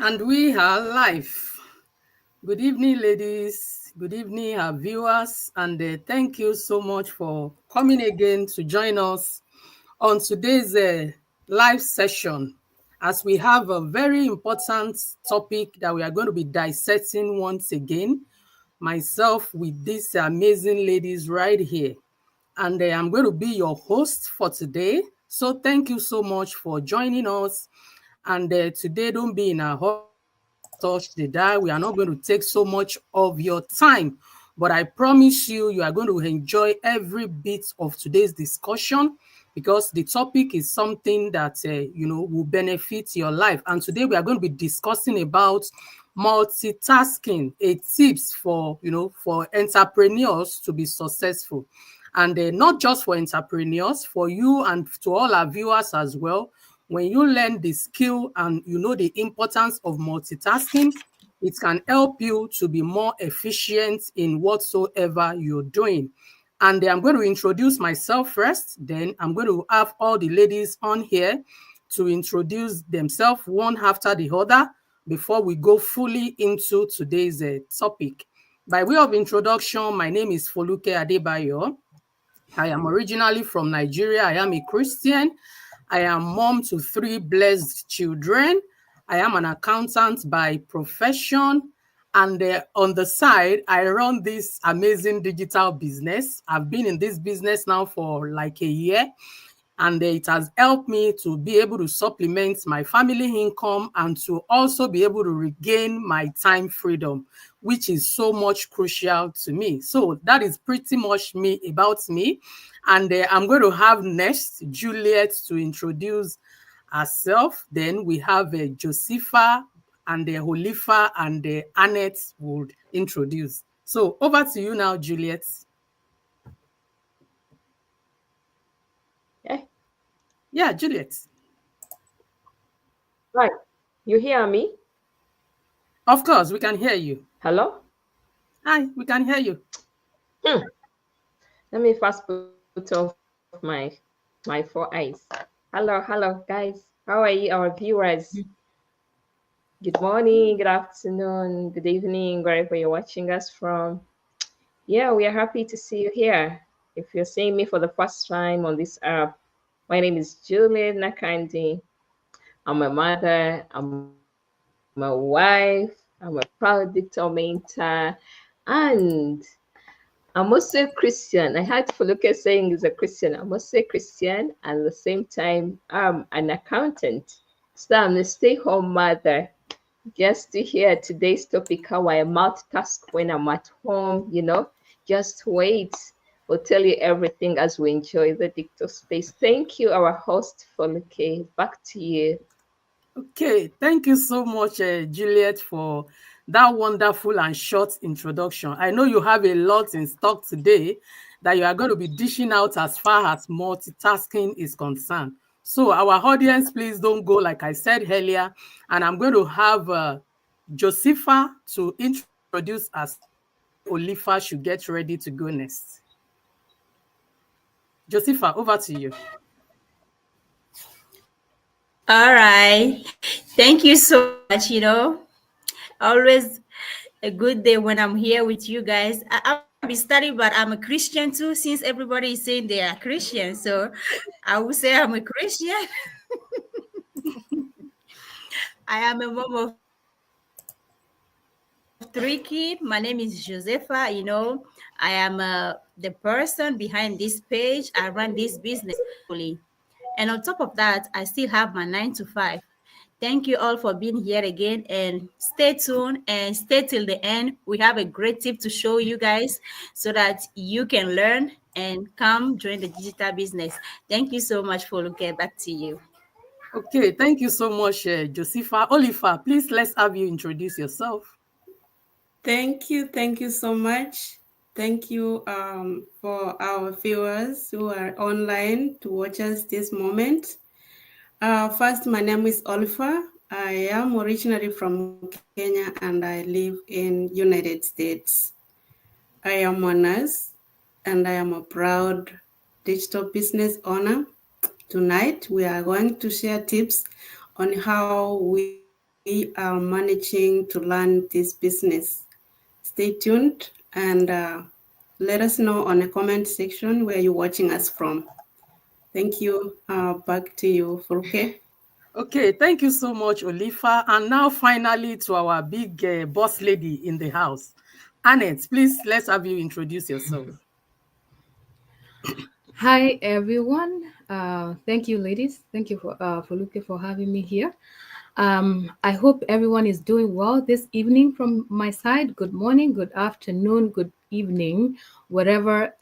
And we are live. Good evening, ladies. Good evening, our viewers. And thank you so much for coming again to join us on today's live session as we have a very important topic that we are going to be dissecting once again. Myself with these amazing ladies right here. And I'm going to be your host for today. So thank you so much for joining us. And today, don't be in a hurry touch the dial. We are not going to take so much of your time, but I promise you, you are going to enjoy every bit of today's discussion because the topic is something that will benefit your life. And today we are going to be discussing about multitasking, a tips for entrepreneurs to be successful. And not just for entrepreneurs, for you and to all our viewers as well. When you learn the skill and you know the importance of multitasking, it can help you to be more efficient in whatsoever you're doing. And I'm going to introduce myself first. Then I'm going to have all the ladies on here to introduce themselves one after the other before we go fully into today's topic. By way of introduction, my name is Foluke Adebayo. I am originally from Nigeria. I am a Christian. I am mom to 3 blessed children. I am an accountant by profession. And on the side, I run this amazing digital business. I've been in this business now for like a year. And it has helped me to be able to supplement my family income and to also be able to regain my time freedom, which is so much crucial to me. So that is pretty much me about me. And I'm going to have next Juliet to introduce herself. Then we have Josepha and Holifa and Annette would introduce. So over to you now, Juliet. Yeah. Yeah, Juliet. Right. You hear me? Of course, we can hear you. Hello? Hi, we can hear you. Hmm. Let me first put off my four eyes. Hello, guys. How are you, our viewers? Good morning, good afternoon, good evening, wherever you're watching us from. Yeah, we are happy to see you here. If you're seeing me for the first time on this app, my name is Juliet Nakandi. I'm a mother, I'm a wife, I'm a proud digital mentor, and I'm also a Christian. I had Foluke saying he's a Christian. I'm also a Christian, and at the same time, I'm an accountant. So I'm a stay-home mother. Just to hear today's topic, how I multitask when I'm at home, just wait. We'll tell you everything as we enjoy the digital space. Thank you, our host, Foluke. Back to you. Okay, thank you so much, Juliet, for that wonderful and short introduction. I know you have a lot in stock today that you are going to be dishing out as far as multitasking is concerned. So, our audience, please don't go like I said earlier. And I'm going to have Josepha to introduce herself, while Olifa should get ready to go next. Josepha, over to you. All right. Thank you so much. Always a good day when I'm here with you guys. I'll be studying, but I'm a Christian too, since everybody is saying they are Christian. So I will say I'm a Christian. I am a mom of 3 kids. My name is Josefa. I am the person behind this page. I run this business. And on top of that, I still have my 9 to 5. Thank you all for being here again, and stay tuned and stay till the end. We have a great tip to show you guys so that you can learn and come join the digital business. Thank you so much for looking back to you. Okay, thank you so much, Josepha. Olifa, please let's have you introduce yourself. Thank you so much. Thank you for our viewers who are online to watch us this moment. First, my name is Olifa. I am originally from Kenya and I live in United States. I am a nurse and I am a proud digital business owner. Tonight, we are going to share tips on how we we are managing to learn this business. Stay tuned and let us know on the comment section where you're watching us from. Thank you. Back to you, Furuke. Okay, thank you so much, Olifa. And now finally to our big boss lady in the house. Annette, please let's have you introduce yourself. Hi everyone. Thank you, ladies. Thank you for looking for having me here. I hope everyone is doing well this evening from my side. Good morning, good afternoon, good evening, whatever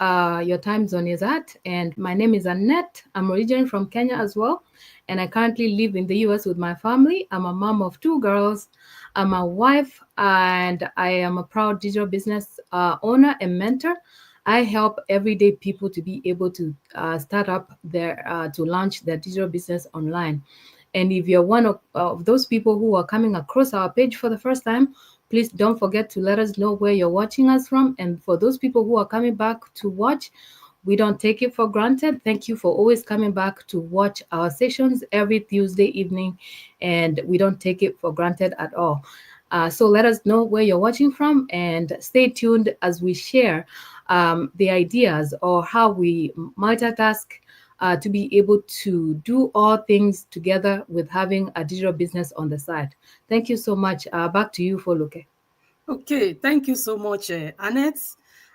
your time zone is at. And my name is Annette. I'm originally from Kenya as well, and I currently live in the US with my family. I'm a mom of two girls. I'm a wife, and I am a proud digital business owner and mentor. I help everyday people to be able to start up to launch their digital business online. And if you're one of those people who are coming across our page for the first time, please don't forget to let us know where you're watching us from. And for those people who are coming back to watch, we don't take it for granted. Thank you for always coming back to watch our sessions every Tuesday evening, and we don't take it for granted at all. So let us know where you're watching from and stay tuned as we share the ideas or how we multitask to be able to do all things together with having a digital business on the side. Thank you so much. Back to you, Foluke. Okay, thank you so much, Annette.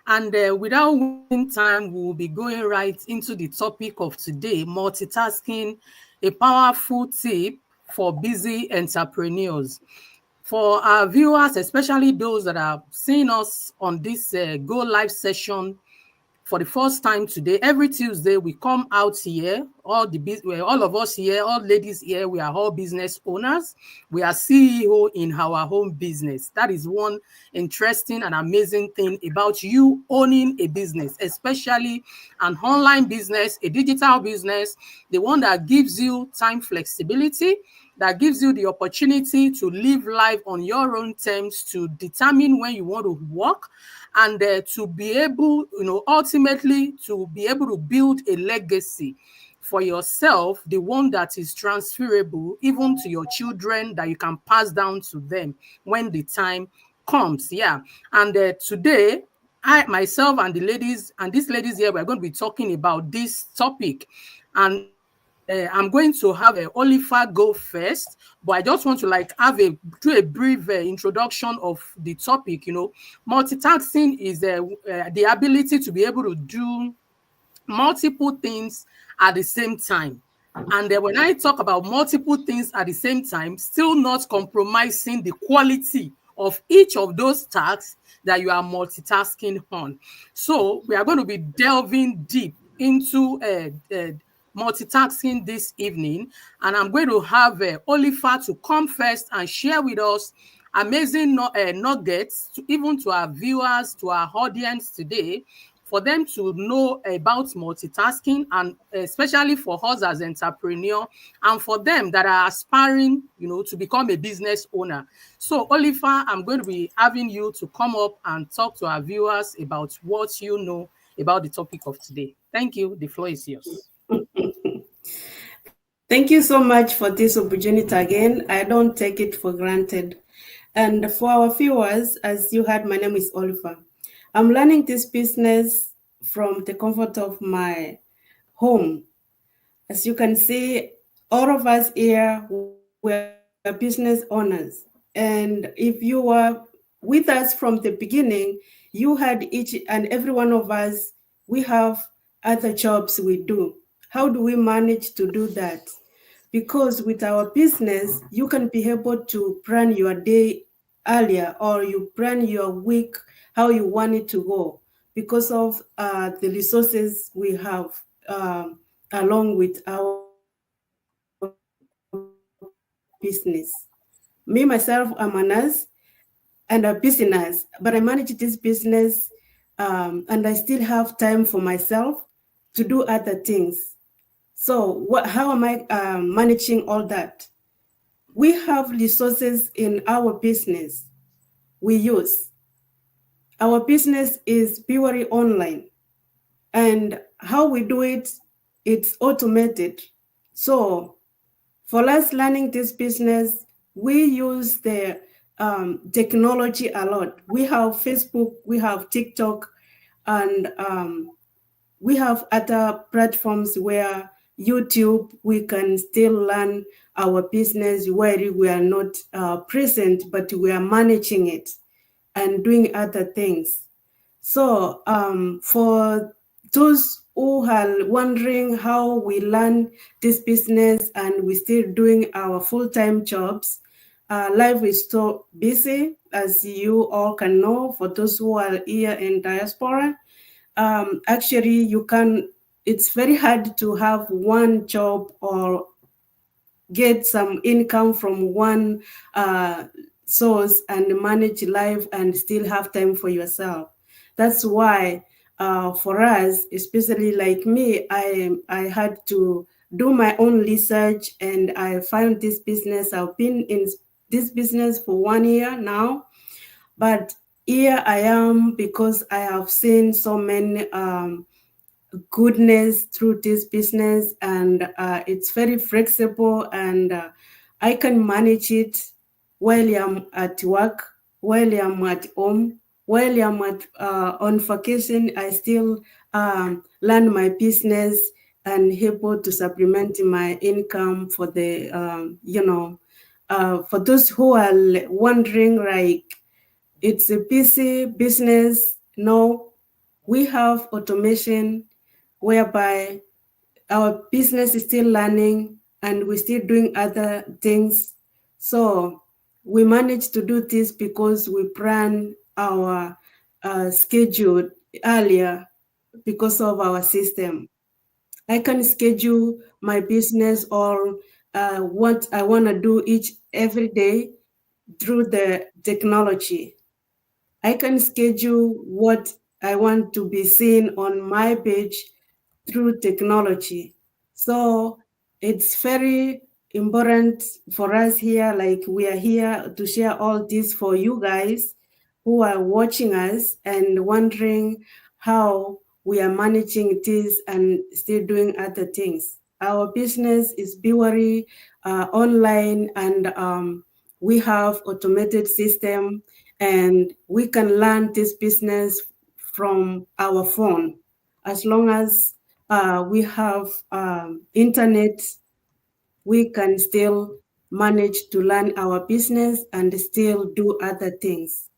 And without wasting time, we'll be going right into the topic of today, multitasking, a powerful tip for busy entrepreneurs. For our viewers, especially those that are seeing us on this Go Live session for the first time today, every Tuesday we come out here, all of us here, all ladies here, we are all business owners. We are CEO in our home business. That is one interesting and amazing thing about you owning a business, especially an online business, a digital business, the one that gives you time flexibility, that gives you the opportunity to live life on your own terms, to determine when you want to work, and to be able, ultimately to be able to build a legacy for yourself, the one that is transferable even to your children, that you can pass down to them when the time comes. Yeah. And today, I myself and the ladies and these ladies here, we're going to be talking about this topic. And I'm going to have Oliver go first, but I just want to do a brief introduction of the topic. Multitasking is the ability to be able to do multiple things at the same time. And when I talk about multiple things at the same time, still not compromising the quality of each of those tasks that you are multitasking on. So we are going to be delving deep into multitasking this evening, and I'm going to have Oliver to come first and share with us amazing nuggets, even to our viewers, to our audience today, for them to know about multitasking, and especially for us as entrepreneur, and for them that are aspiring, to become a business owner. So, Oliver, I'm going to be having you to come up and talk to our viewers about what you know about the topic of today. Thank you. The floor is yours. Thank you so much for this opportunity again. I don't take it for granted. And for our viewers, as you heard, my name is Oliver. I'm learning this business from the comfort of my home. As you can see, all of us here, we are business owners. And if you were with us from the beginning, you had each and every one of us, we have other jobs we do. How do we manage to do that? Because with our business, you can be able to plan your day earlier, or you plan your week, how you want it to go, because of the resources we have along with our business. Me, myself, I'm a nurse and a busy nurse, but I manage this business and I still have time for myself to do other things. So, how am I managing all that? We have resources in our business we use. Our business is purely online, and how we do it, it's automated. So, for us learning this business, we use the technology a lot. We have Facebook, we have TikTok, and we have other platforms where YouTube, we can still learn our business where we are not present, but we are managing it and doing other things. So for those who are wondering how we learn this business and we still doing our full-time jobs, life is so busy, as you all can know. For those who are here in diaspora, actually you can, it's very hard to have one job or get some income from one source and manage life and still have time for yourself. That's why for us, especially like me, I had to do my own research, and I found this business. I've been in this business for 1 year now, but here I am because I have seen so many goodness through this business, and it's very flexible, and I can manage it while I'm at work, while I'm at home, while I'm at on vacation. I still learn my business and able to supplement my income for the for those who are wondering, like, it's a busy business. No, we have automation whereby our business is still learning and we're still doing other things. So we managed to do this because we plan our schedule earlier because of our system. I can schedule my business or what I want to do each every day through the technology. I can schedule what I want to be seen on my page through technology. So it's very important for us here, like we are here to share all this for you guys who are watching us and wondering how we are managing this and still doing other things. Our business is Biwari online, and we have automated system, and we can learn this business from our phone as long as we have internet. We can still manage to learn our business and still do other things.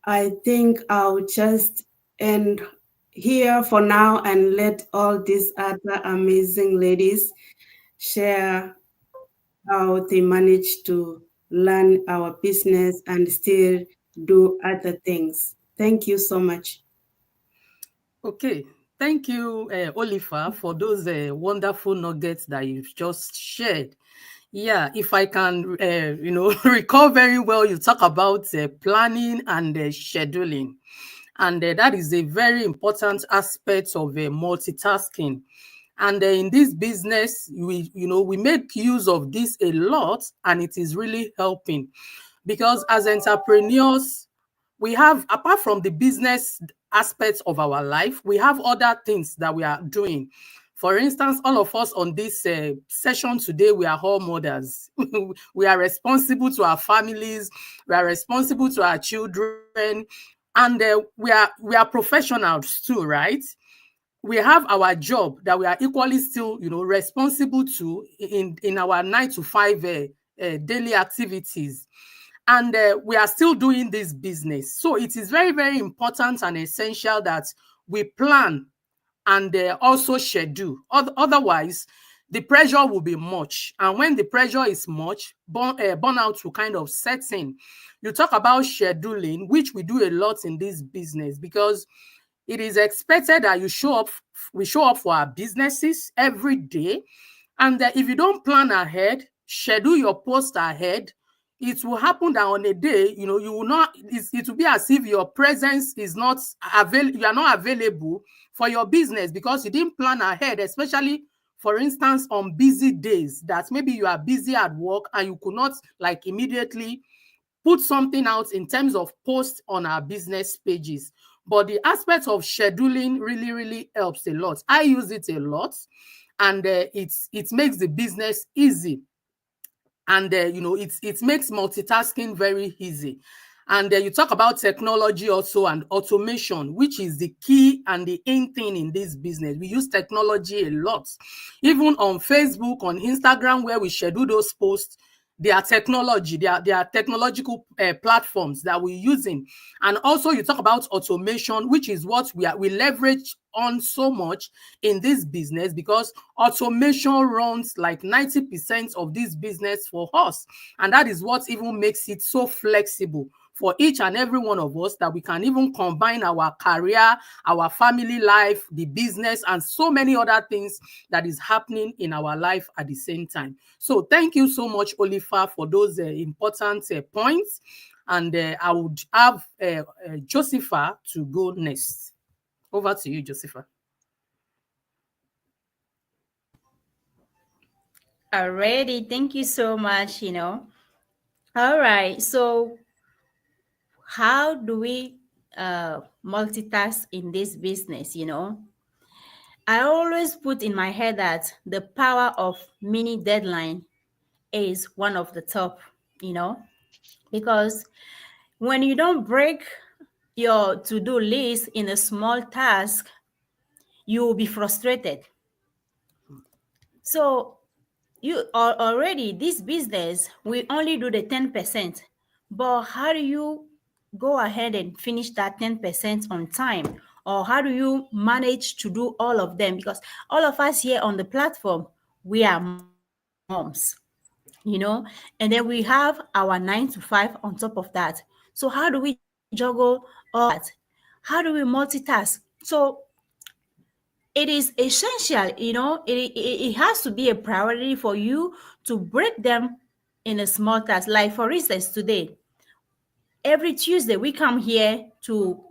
I think I'll just end here for now and let all these other amazing ladies share how they manage to learn our business and still do other things. Thank you so much. Okay. Thank you, Oliver, for those wonderful nuggets that you've just shared. Yeah, if I can, recall very well, you talk about planning and scheduling. And that is a very important aspect of multitasking. And in this business, we make use of this a lot, and it is really helping because as entrepreneurs, we have, apart from the business aspects of our life, we have other things that we are doing. For instance, all of us on this session today, we are all mothers. We are responsible to our families, we are responsible to our children, and we are professionals too, right? We have our job that we are equally still, responsible to in our 9 to 5 daily activities, and we are still doing this business. So it is very, very important and essential that we plan and also schedule. Otherwise, the pressure will be much. And when the pressure is much, burnout will kind of set in. You talk about scheduling, which we do a lot in this business because it is expected that we show up for our businesses every day. And if you don't plan ahead, schedule your post ahead, it will happen that on a day, you will not, it will be as if your presence is not available, you are not available for your business because you didn't plan ahead, especially for instance, on busy days that maybe you are busy at work and you could not like immediately put something out in terms of post on our business pages. But the aspect of scheduling really, really helps a lot. I use it a lot, and it makes the business easy. And it makes multitasking very easy. And you talk about technology also and automation, which is the key and the in thing in this business. We use technology a lot, even on Facebook, on Instagram, where we schedule those posts. They are technology, they are technological platforms that we're using. And also you talk about automation, which is what we leverage on so much in this business, because automation runs like 90% of this business for us. And that is what even makes it so flexible for each and every one of us, that we can even combine our career, our family life, the business, and so many other things that is happening in our life at the same time. So thank you so much, Oliver, for those important points. And I would have Josepha to go next. Over to you, Josepha. Already, thank you so much. All right. So, how do we multitask in this business? I always put in my head that the power of mini deadline is one of the top, you know, because when you don't break your to-do list in a small task, you will be frustrated. So you are already this business, we only do the 10%. But how do you go ahead and finish that 10% on time? Or how do you manage to do all of them? Because all of us here on the platform, we are moms, and then we have our 9 to 5 on top of that. So how do we juggle all that? How do we multitask? So it is essential, it has to be a priority for you to break them in a small task. Like, for instance, today, every Tuesday, we come here to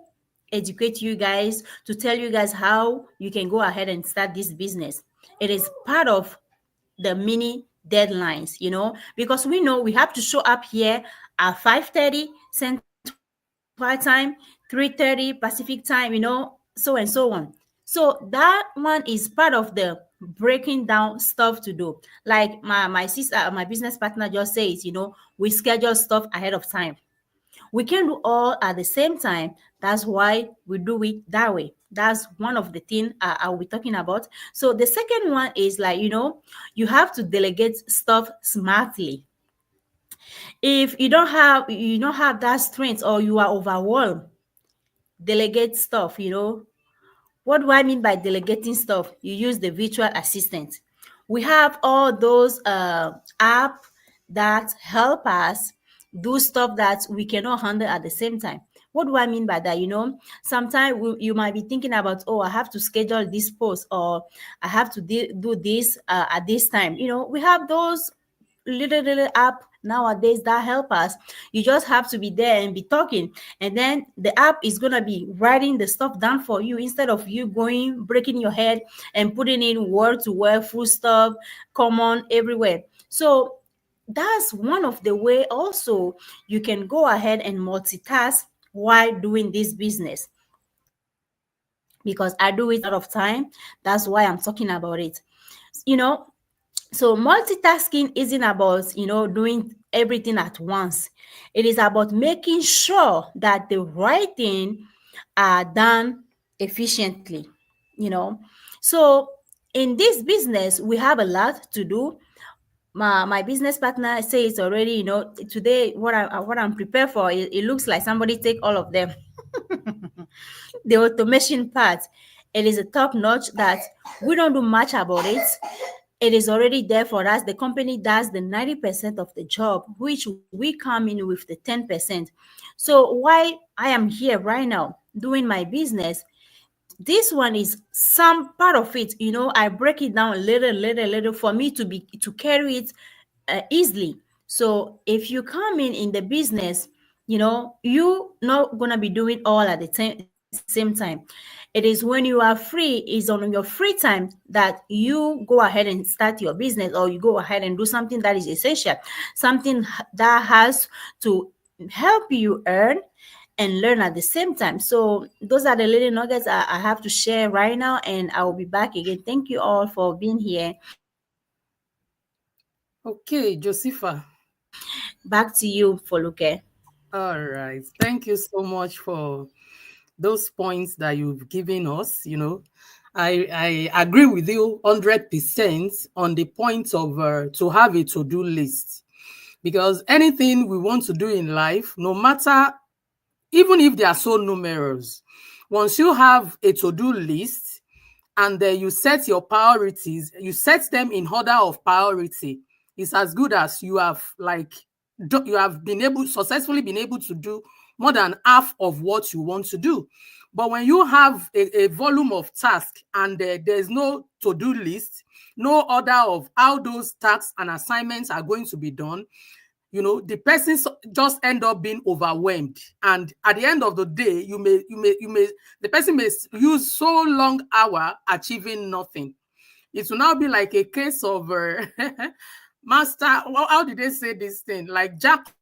educate you guys, to tell you guys how you can go ahead and start this business. It is part of the mini deadlines, because we know we have to show up here at 5:30 Central Time, 3:30 Pacific Time, so and so on. So that one is part of the breaking down stuff to do. Like my sister, my business partner just says, we schedule stuff ahead of time. We can do all at the same time. That's why we do it that way. That's one of the things I'll be talking about. So the second one is, like, you have to delegate stuff smartly. If you don't have that strength, or you are overwhelmed, delegate stuff. What do I mean by delegating stuff? You use the virtual assistant. We have all those apps that help us do stuff that we cannot handle at the same time. What do I mean by that? Sometimes you might be thinking about, oh, I have to schedule this post, or I have to do this at this time. We have those little app nowadays that help us. You just have to be there and be talking, and then the app is gonna be writing the stuff down for you, instead of you going breaking your head and putting in word to word, full stop, common everywhere. So that's one of the way also you can go ahead and multitask while doing this business, because I do it out of time. That's why I'm talking about it. you know so multitasking isn't about doing everything at once. It is about making sure that the right thing are done efficiently. you know so in this business, we have a lot to do. My business partner says already, today, what I'm prepared for, it looks like somebody take all of them. The automation part, it is a top notch that we don't do much about it. It is already there for us. The company does the 90% of the job, which we come in with the 10%. So why I am here right now doing my business, this one is some part of it. I break it down a little for me to carry it easily. So if you come in the business, you not gonna be doing all at the same time. It is when you are free, is on your free time, that you go ahead and start your business, or you go ahead and do something that is essential, something that has to help you earn and learn at the same time. So those are the little nuggets I have to share right now, and I will be back again. Thank you all for being here. Okay, Josepha. Back to you, Foluke. All right. Thank you so much for those points that you've given us. I agree with you 100% on the point of to have a to-do list, because anything we want to do in life, no matter, even if they are so numerous, once you have a to-do list and then you set your priorities, you set them in order of priority, it's as good as you have like you have been able successfully been able to do more than half of what you want to do. But when you have a volume of tasks and there's no to-do list, no order of how those tasks and assignments are going to be done, the person just end up being overwhelmed, and at the end of the day, the person may use so long hour achieving nothing. It will now be like a case of master, how did they say this thing, like jack of all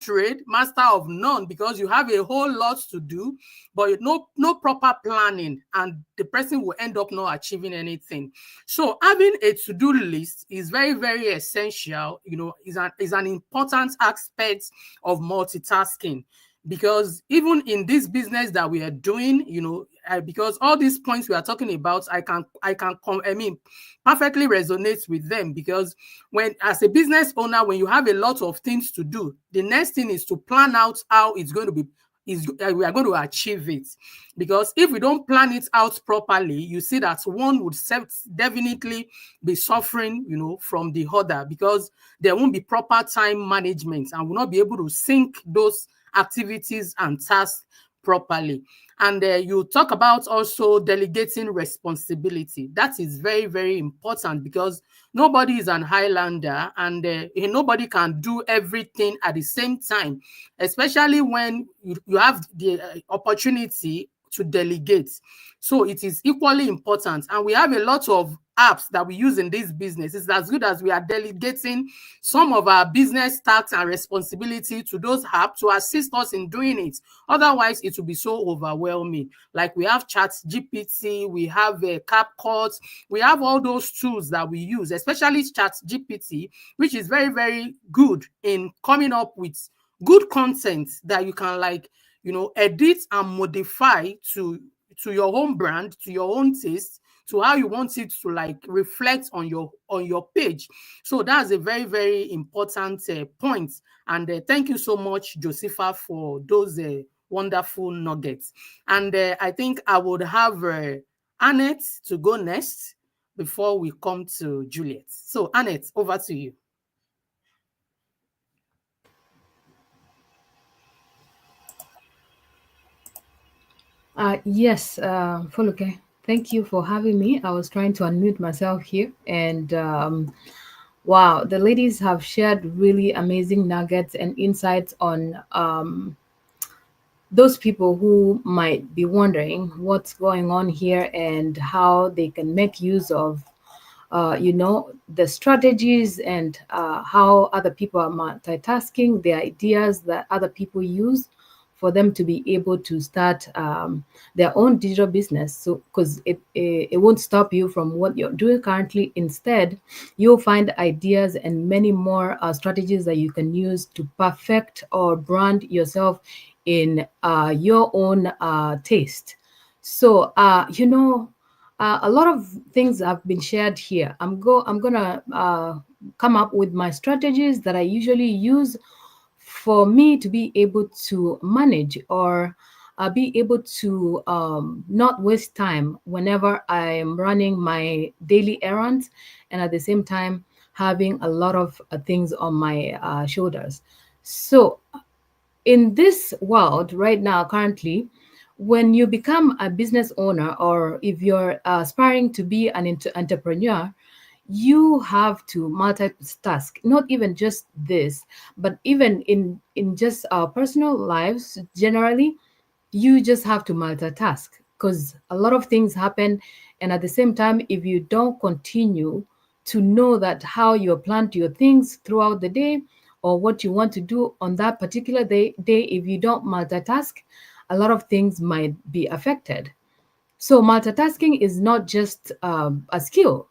trade, master of none, because you have a whole lot to do, but no proper planning, and the person will end up not achieving anything. So having a to-do list is very, very essential. Is an important aspect of multitasking, because even in this business that we are doing, because all these points we are talking about, I mean, perfectly resonates with them, because when, as a business owner, when you have a lot of things to do, the next thing is to plan out how it's going to be, we are going to achieve it. Because if we don't plan it out properly, you see that one would definitely be suffering, from the other, because there won't be proper time management and will not be able to sync those activities and tasks properly. And you talk about also delegating responsibility. That is very, very important, because nobody is an Highlander, and nobody can do everything at the same time, especially when you have the opportunity to delegate. So it is equally important. And we have a lot of apps that we use in this business. It's as good as we are delegating some of our business tasks and responsibility to those apps to assist us in doing it. Otherwise, it will be so overwhelming. Like we have Chat GPT, we have CapCut, we have all those tools that we use, especially Chat GPT, which is very, very good in coming up with good content that you can edit and modify to your own brand, to your own taste, to how you want it to reflect on your page. So that's a very, very important point. And thank you so much, Josepha, for those wonderful nuggets. And I think I would have Annette to go next before we come to Juliet. So Annette, over to you. Yes, Foluke, thank you for having me. I was trying to unmute myself here, and wow, the ladies have shared really amazing nuggets and insights on those people who might be wondering what's going on here and how they can make use of the strategies and how other people are multitasking, the ideas that other people use for them to be able to start their own digital business. So, because it won't stop you from what you're doing currently. Instead, you'll find ideas and many more strategies that you can use to perfect or brand yourself in your own taste. So, a lot of things have been shared here. I'm gonna come up with my strategies that I usually use for me to be able to manage or be able to not waste time whenever I am running my daily errands, and at the same time having a lot of things on my shoulders. So in this world right now, currently, when you become a business owner or if you're aspiring to be an entrepreneur, you have to multitask. Not even just this, but even in just our personal lives generally, you just have to multitask because a lot of things happen. And at the same time, if you don't continue to know that how you plan your things throughout the day or what you want to do on that particular day, if you don't multitask, a lot of things might be affected. So multitasking is not just a skill.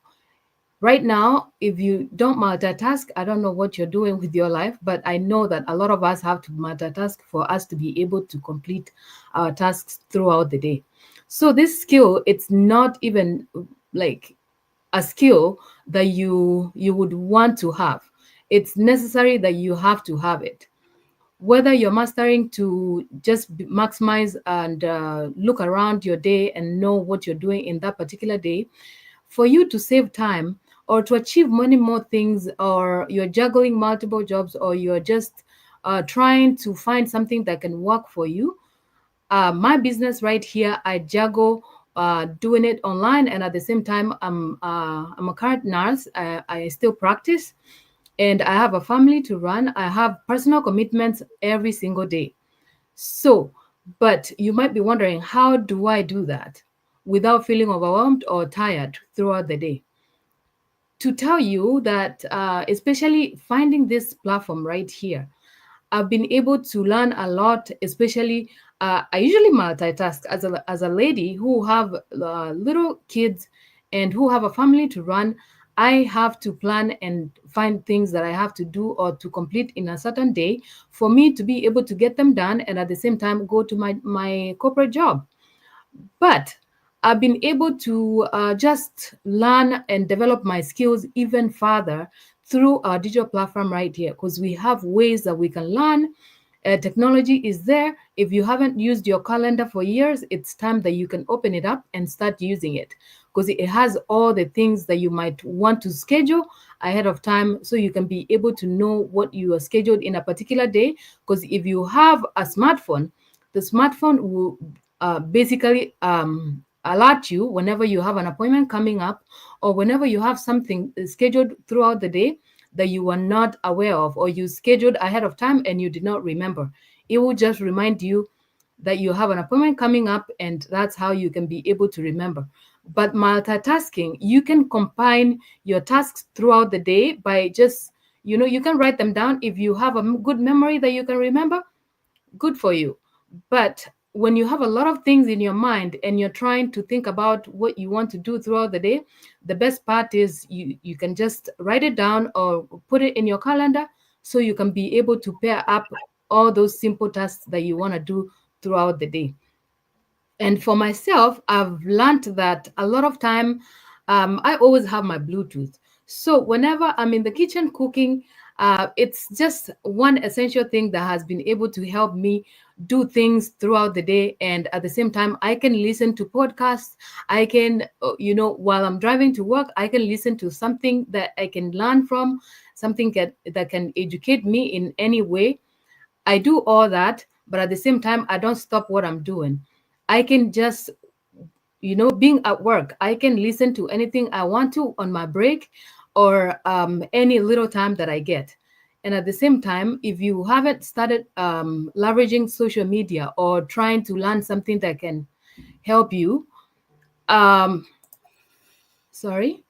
Right now, if you don't multitask, I don't know what you're doing with your life, but I know that a lot of us have to multitask for us to be able to complete our tasks throughout the day. So this skill, it's not even like a skill that you would want to have. It's necessary that you have to have it. Whether you're mastering to just maximize and look around your day and know what you're doing in that particular day, for you to save time or to achieve many more things, or you're juggling multiple jobs, or you're just trying to find something that can work for you. My business right here, I juggle doing it online, and at the same time, I'm a current nurse. I still practice, and I have a family to run. I have personal commitments every single day. So, but you might be wondering, how do I do that without feeling overwhelmed or tired throughout the day? To tell you that, especially finding this platform right here, I've been able to learn a lot, especially I usually multitask as a lady who have little kids and who have a family to run. I have to plan and find things that I have to do or to complete in a certain day for me to be able to get them done and at the same time go to my corporate job. But I've been able to just learn and develop my skills even further through our digital platform right here, because we have ways that we can learn. Technology is there. If you haven't used your calendar for years, it's time that you can open it up and start using it, because it has all the things that you might want to schedule ahead of time, so you can be able to know what you are scheduled in a particular day. Because if you have a smartphone, the smartphone will basically alert you whenever you have an appointment coming up, or whenever you have something scheduled throughout the day that you were not aware of, or you scheduled ahead of time and you did not remember. It will just remind you that you have an appointment coming up, and that's how you can be able to remember. But multitasking, you can combine your tasks throughout the day by just, you can write them down. If you have a good memory that you can remember, good for you. But when you have a lot of things in your mind and you're trying to think about what you want to do throughout the day, the best part is you can just write it down or put it in your calendar, so you can be able to pair up all those simple tasks that you want to do throughout the day. And for myself, I've learned that a lot of time, I always have my Bluetooth. So whenever I'm in the kitchen cooking, it's just one essential thing that has been able to help me do things throughout the day. And at the same time, I can listen to podcasts. I can, while I'm driving to work, I can listen to something that I can learn from, something that can educate me in any way. I do all that, but at the same time, I don't stop what I'm doing. I can just, being at work, I can listen to anything I want to on my break, or any little time that I get. And at the same time, if you haven't started leveraging social media or trying to learn something that can help you, um, sorry,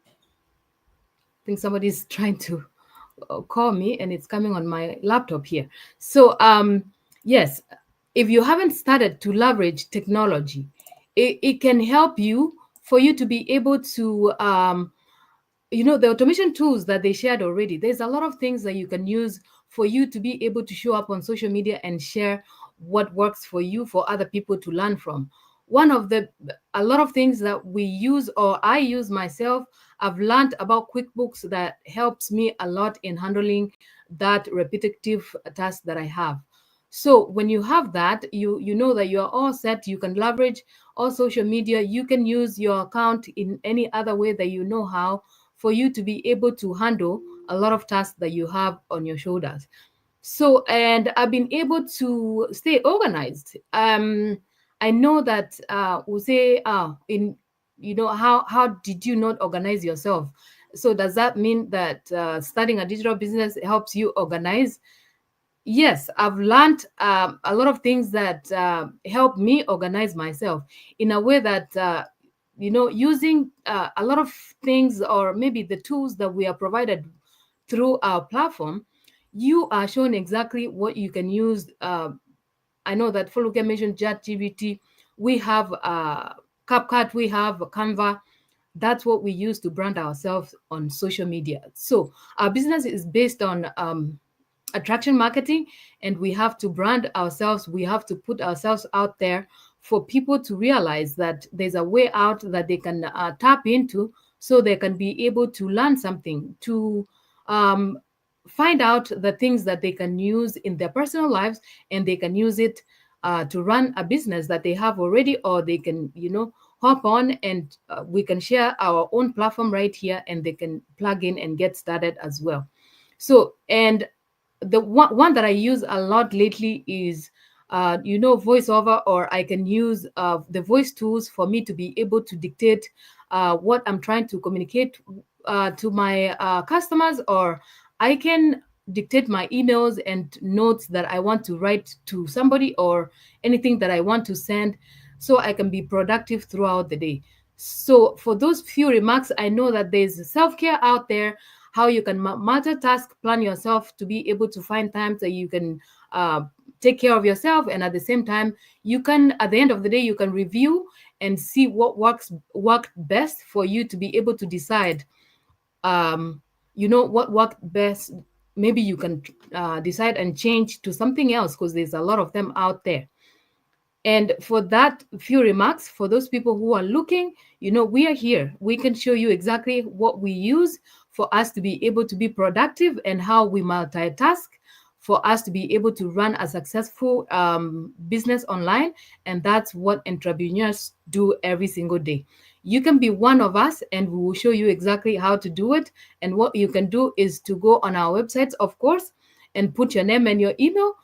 I think somebody's trying to call me and it's coming on my laptop here. So, yes, if you haven't started to leverage technology, it can help you for you to be able to, the automation tools that they shared already. There's a lot of things that you can use for you to be able to show up on social media and share what works for you for other people to learn from. One of the A lot of things that we use, or I use myself, I've learned about QuickBooks that helps me a lot in handling that repetitive task that I have. So when you have that, you know that you're all set. You can leverage all social media. You can use your account in any other way that you know how, for you to be able to handle a lot of tasks that you have on your shoulders. So, and I've been able to stay organized. I know that we'll say, in how did you not organize yourself? So does that mean that starting a digital business helps you organize? Yes, I've learned a lot of things that help me organize myself in a way that, using a lot of things, or maybe the tools that we are provided through our platform, you are shown exactly what you can use. I know that Foluke mentioned ChatGPT. We have CapCut, we have Canva. that's what we use to brand ourselves on social media. So our business is based on attraction marketing, and we have to brand ourselves. We have to put ourselves out there for people to realize that there's a way out that they can tap into, so they can be able to learn something, to um, find out the things that they can use in their personal lives, and they can use it to run a business that they have already, or they can, hop on, and we can share our own platform right here, and they can plug in and get started as well. So, and the one that I use a lot lately is, voiceover, or I can use the voice tools for me to be able to dictate what I'm trying to communicate to my customers, or I can dictate my emails and notes that I want to write to somebody, or anything that I want to send, so I can be productive throughout the day. So, for those few remarks, I know that there's self care out there, how you can multitask, plan yourself to be able to find times that you can uh, take care of yourself, and at the same time, you can, at the end of the day, you can review and see what worked best for you to be able to decide, what worked best. Maybe you can decide and change to something else, because there's a lot of them out there. And for that few remarks, for those people who are looking, we are here. We can show you exactly what we use for us to be able to be productive, and how we multitask for us to be able to run a successful business online. And that's what entrepreneurs do every single day. You can be one of us, and we will show you exactly how to do it. And what you can do is to go on our websites, of course, and put your name and your email.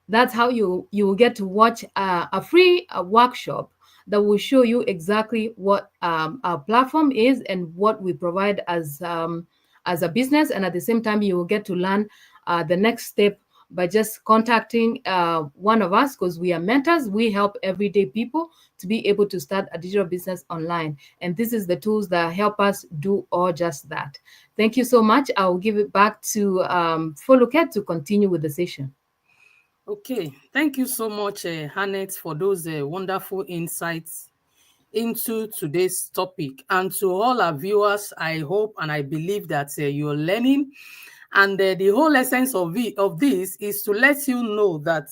That's how you will get to watch a free workshop that will show you exactly what our platform is, and what we provide as a business. And at the same time, you will get to learn the next step by just contacting one of us, because we are mentors. We help everyday people to be able to start a digital business online, and this is the tools that help us do all just that. Thank you so much. I will give it back to Foluke to continue with the session. Okay, thank you so much, Hannett, for those wonderful insights into today's topic. And to all our viewers, I hope and I believe that you're learning. And the whole essence of this is to let you know that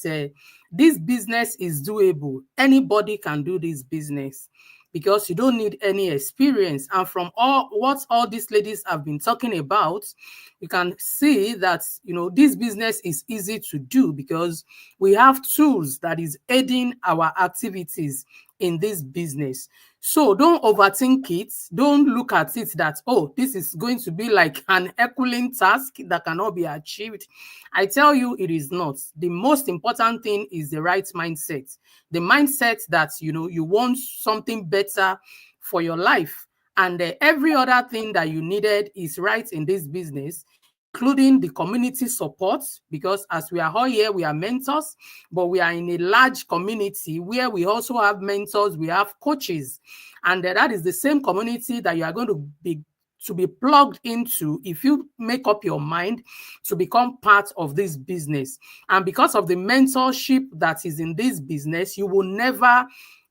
this business is doable. Anybody can do this business, because you don't need any experience. And from all these ladies have been talking about, you can see that this business is easy to do, because we have tools that is aiding our activities in this business. So don't overthink it. Don't look at it that, oh, this is going to be like an Herculean task that cannot be achieved. I tell you, it is not. The most important thing is the right mindset. The mindset that, you want something better for your life. And every other thing that you needed is right in this business, including the community support, because as we are all here, we are mentors, but we are in a large community where we also have mentors, we have coaches, and that is the same community that you are going to be plugged into if you make up your mind to become part of this business. And because of the mentorship that is in this business, you will never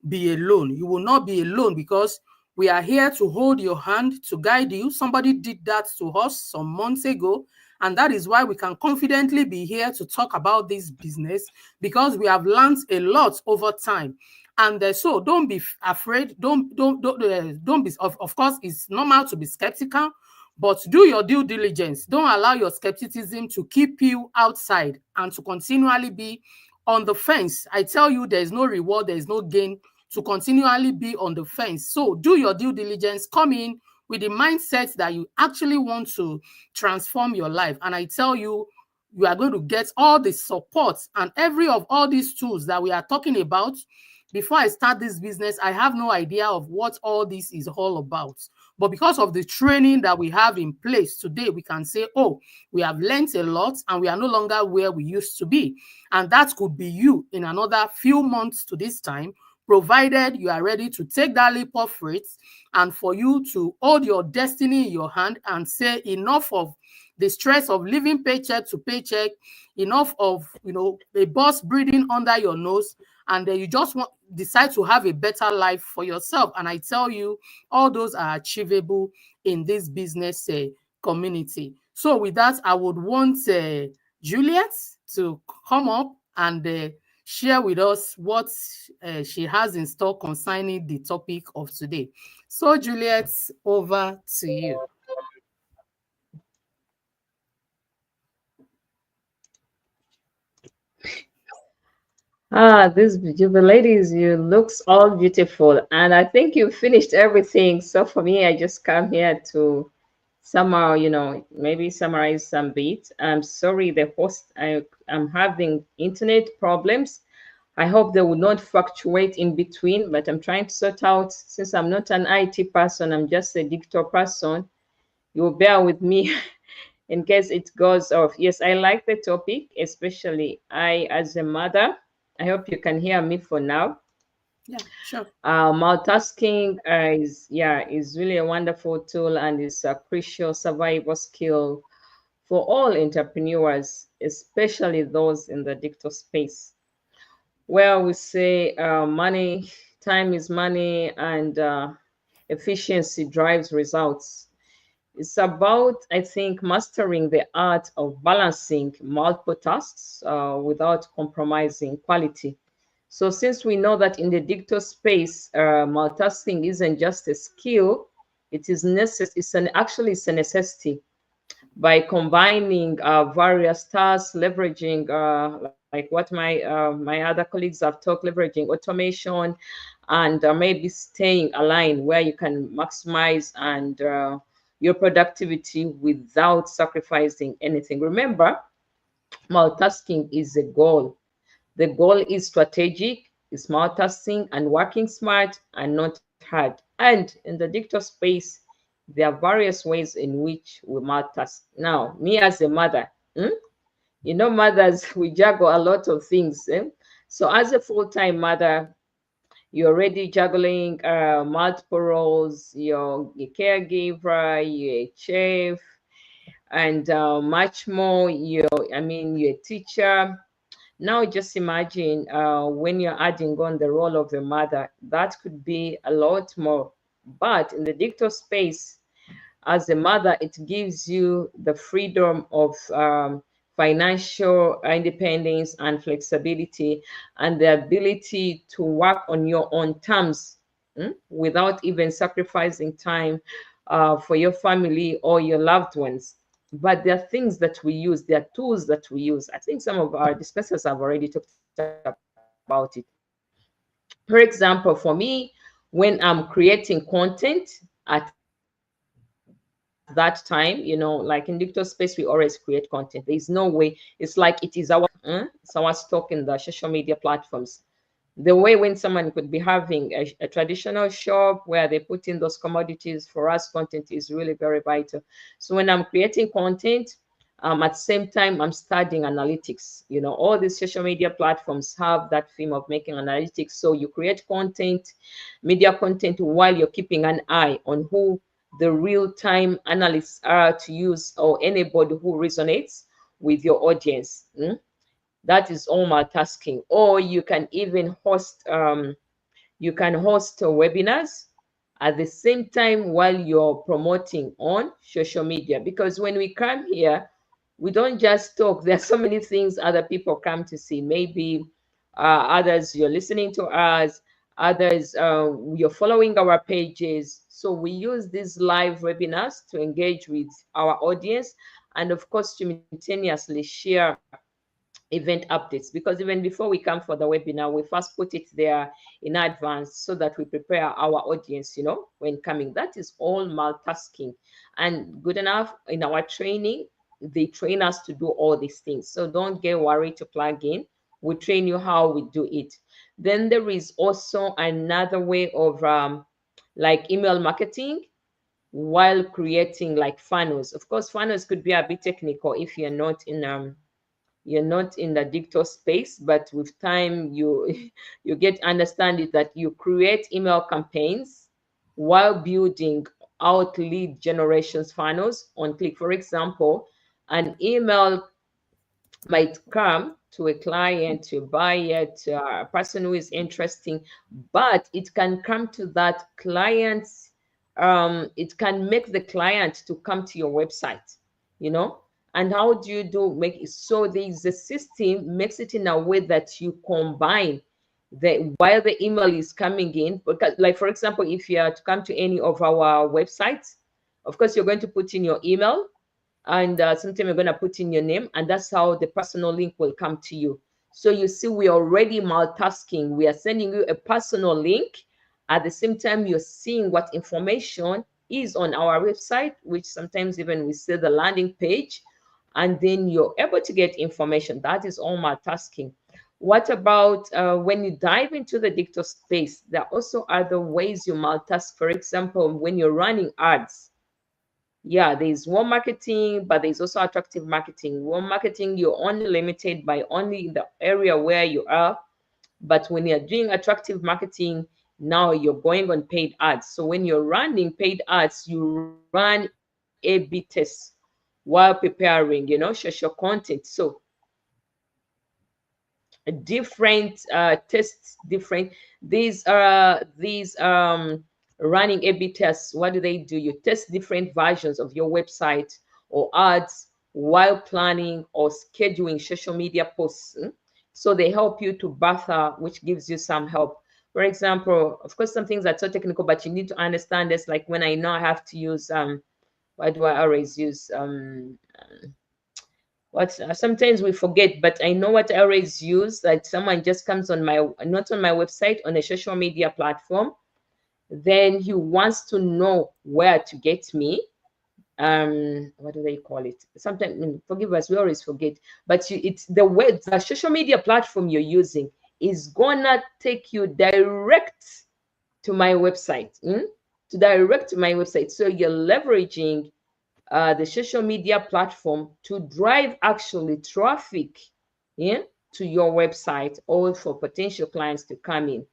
be alone. You will not be alone, because we are here to hold your hand, to guide you. Somebody did that to us some months ago. And that is why we can confidently be here to talk about this business, because we have learned a lot over time. And so don't be afraid. Don't be, of course, it's normal to be skeptical, but do your due diligence. Don't allow your skepticism to keep you outside and to continually be on the fence. I tell you, there is no reward, there is no gain to continually be on the fence. So do your due diligence. Come in with the mindset that you actually want to transform your life. And I tell you, you are going to get all the support and every of all these tools that we are talking about. Before I start this business, I have no idea of what all this is all about. But because of the training that we have in place today, we can say, oh, we have learned a lot and we are no longer where we used to be. And that could be you in another few months to this time, provided you are ready to take that leap of faith and for you to hold your destiny in your hand and say, enough of the stress of living paycheck to paycheck, enough of, a boss breathing under your nose, and then you just want, decide to have a better life for yourself. And I tell you, all those are achievable in this business community. So with that, I would want Juliet to come up and share with us what she has in store concerning the topic of today. So Juliet, over to you. These beautiful ladies, you looks all beautiful, and I think you finished everything. So for me, I just come here to somehow, maybe summarize some bits. I'm sorry, the host, I'm having internet problems. I hope they will not fluctuate in between, but I'm trying to sort out. Since I'm not an IT person, I'm just a digital person. You'll bear with me in case it goes off. Yes, I like the topic, especially I as a mother. I hope you can hear me for now. Yeah, sure. Multitasking is really a wonderful tool and is a crucial survival skill for all entrepreneurs, especially those in the digital space, where we say money, time is money, and efficiency drives results. It's about, I think, mastering the art of balancing multiple tasks without compromising quality. So, since we know that in the digital space, multitasking isn't just a skill, it is actually it's a necessity. By combining various tasks, leveraging like what my other colleagues have talked, leveraging automation, and maybe staying aligned where you can maximize and your productivity without sacrificing anything. Remember, multitasking is a goal. The goal is strategic, is multitasking and working smart and not hard. And in the digital space, there are various ways in which we multitask. Now, me as a mother, mothers, we juggle a lot of things. So, as a full time mother, you're already juggling multiple roles. You're a caregiver, you're a chef, and much more. You're a teacher. Now, just imagine when you're adding on the role of a mother, that could be a lot more. But in the digital space, as a mother, it gives you the freedom of financial independence and flexibility and the ability to work on your own terms, without even sacrificing time for your family or your loved ones. But there are things that we use, there are tools that we use. I think some of our discussors have already talked about it. For example, for me, when I'm creating content at that time, like in digital space, we always create content. There is no way, it's like it is our stock, it's our stock in the social media platforms. The way when someone could be having a traditional shop where they put in those commodities, for us content is really very vital. So when I'm creating content, at the same time I'm studying analytics. All these social media platforms have that theme of making analytics. So you create content, media content, while you're keeping an eye on who the real-time analysts are to use, or anybody who resonates with your audience. That is all multitasking. Or you can host webinars at the same time while you're promoting on social media. Because when we come here, we don't just talk. There are so many things other people come to see. Maybe others you're listening to us, others you're following our pages. So we use these live webinars to engage with our audience, and of course simultaneously share event updates, because even before we come for the webinar, we first put it there in advance so that we prepare our audience, when coming. That is all multitasking. And good enough, in our training, they train us to do all these things. So don't get worried to plug in. We train you how we do it. Then there is also another way of like email marketing while creating like funnels. Of course, funnels could be a bit technical if you're not in the digital space, but with time you you get understand it, that you create email campaigns while building out lead generations funnels on click. For example, an email might come to a client, to a buyer, to a person who is interesting, but it can come to that client's, it can make the client to come to your website, you know. And how do you do make it? So there's a system makes it in a way that you combine the while the email is coming in, because like for example, if you are to come to any of our websites, of course you're going to put in your email, and sometimes you're going to put in your name, and that's how the personal link will come to you. So you see, we're already multitasking. We are sending you a personal link. At the same time, you're seeing what information is on our website, which sometimes even we see the landing page, and then you're able to get information. That is all multitasking. What about when you dive into the digital space? There are also other ways you multitask. For example, when you're running ads, yeah, there's warm marketing, but there's also attractive marketing. Warm marketing, you're only limited by only the area where you are. But when you're doing attractive marketing, now you're going on paid ads. So when you're running paid ads, you run A/B tests while preparing, social content. So different tests, different, these running A/B tests. What do? You test different versions of your website or ads while planning or scheduling social media posts. So they help you to buffer, which gives you some help. For example, of course, some things are so technical, but you need to understand this. Like when I know I have to use why do I always use what sometimes we forget, but I know what I always use. Like someone just comes on my, not on my website, on a social media platform, then he wants to know where to get me. What do they call it? Sometimes, forgive us, we always forget, but it's the way the social media platform you're using is gonna take you direct to my website, to direct to my website. So you're leveraging the social media platform to drive actually traffic, yeah, to your website, or for potential clients to come in.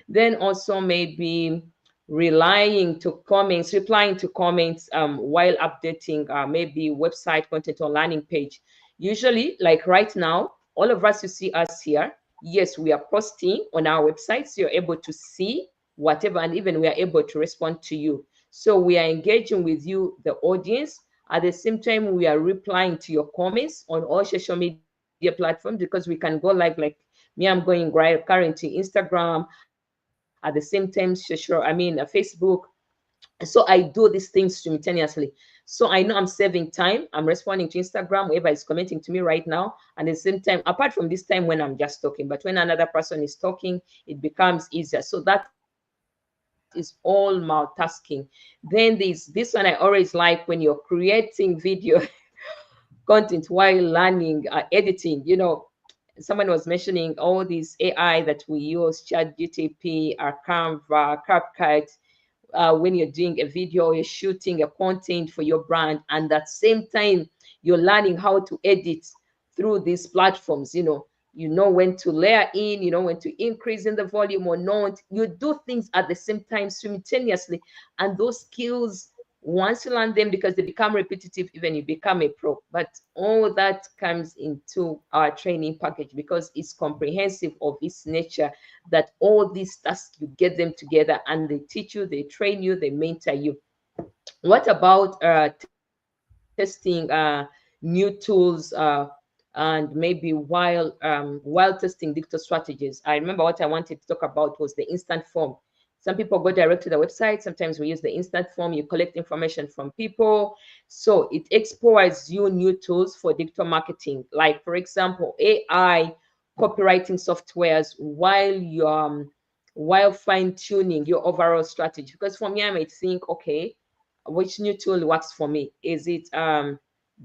Then also maybe replying to comments while updating maybe website content or landing page. Usually, like right now, all of us, you see us here, yes, we are posting on our website, so you're able to see whatever, and even we are able to respond to you. So we are engaging with you, the audience. At the same time, we are replying to your comments on all social media platforms, because we can go live, like me, I'm going right currently Instagram, at the same time Facebook. So I do these things simultaneously. So I know I'm saving time. I'm responding to Instagram, whoever is commenting to me right now. And at the same time, apart from this time when I'm just talking, but when another person is talking, it becomes easier. So that is all multitasking. Then this one I always like, when you're creating video content while learning editing. Someone was mentioning all these AI that we use, chat GTP, Canva, CapCut, when you're doing a video, you're shooting a content for your brand, and at the same time you're learning how to edit through these platforms. You know when to layer in, when to increase in the volume or not. You do things at the same time simultaneously, and those skills, once you learn them, because they become repetitive, even you become a pro. But all that comes into our training package, because it's comprehensive of its nature, that all these tasks, you get them together, and they teach you, they train you, they mentor you. What about testing new tools, and maybe while testing digital strategies? I remember what I wanted to talk about was the instant form. Some people go direct to the website. Sometimes we use the instant form. You collect information from people. So it explores you new tools for digital marketing, like for example, AI copywriting softwares, while fine tuning your overall strategy. Because for me, I might think, okay, which new tool works for me? Is it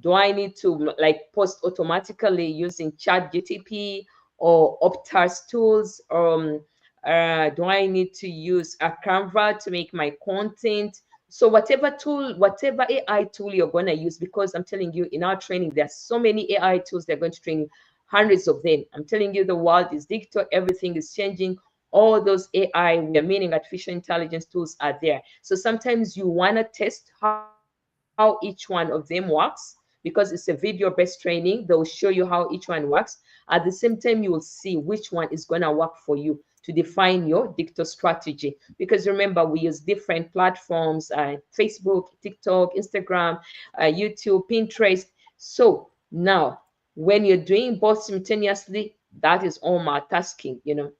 do I need to like post automatically using chat GTP or Optas tools? Do I need to use a Canva to make my content? So whatever tool, whatever AI tool you're going to use, because I'm telling you, in our training, there are so many AI tools they're going to train you, hundreds of them. I'm telling you, the world is digital, everything is changing. All those AI, we are meaning artificial intelligence tools, are there. So sometimes you want to test how each one of them works, because because it's a video-based training. They'll show you how each one works. At the same time, you will see which one is going to work for you to define your digital strategy. Because remember, we use different platforms, Facebook, TikTok, Instagram, YouTube, Pinterest. So now, when you're doing both simultaneously, that is all multitasking, you know.